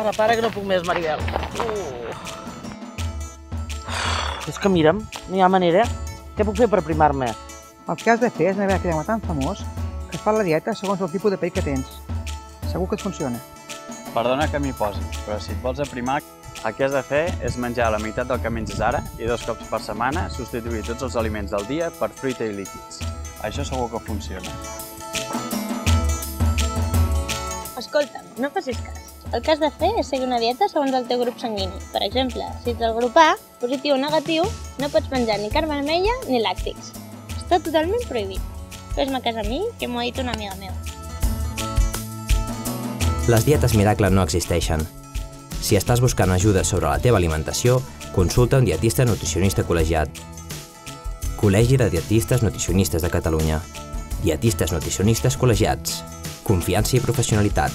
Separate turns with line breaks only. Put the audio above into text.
Ara, para, que no puc més, Maribel. És que mira'm, no hi ha manera. Què puc fer per aprimar-me?
El que has de fer és anar a veure aquell home tan famós que es fa la dieta segons el tipus de pell que tens. Segur que et funciona.
Perdona que m'hi posi, però si et vols aprimar, el que has de fer és menjar la meitat del que menges ara i 2 cops per setmana substituir tots els aliments del dia per fruita i líquids. Això segur que funciona.
Escolta'm, no facis cas. El que has de fer és seguir una dieta segons el teu grup sanguini. Per exemple, si ets el grup A, positiu o negatiu, no pots menjar ni carn vermella ni làctics. Està totalment prohibit. Fes-me cas a mi, que m'ho ha dit una amiga meva.
Les dietes miracle no existeixen. Si estàs buscant ajuda sobre la teva alimentació, consulta un dietista nutricionista col·legiat. Col·legi de Dietistes Nutricionistes de Catalunya. Dietistes nutricionistes col·legiats. Confiança i professionalitat.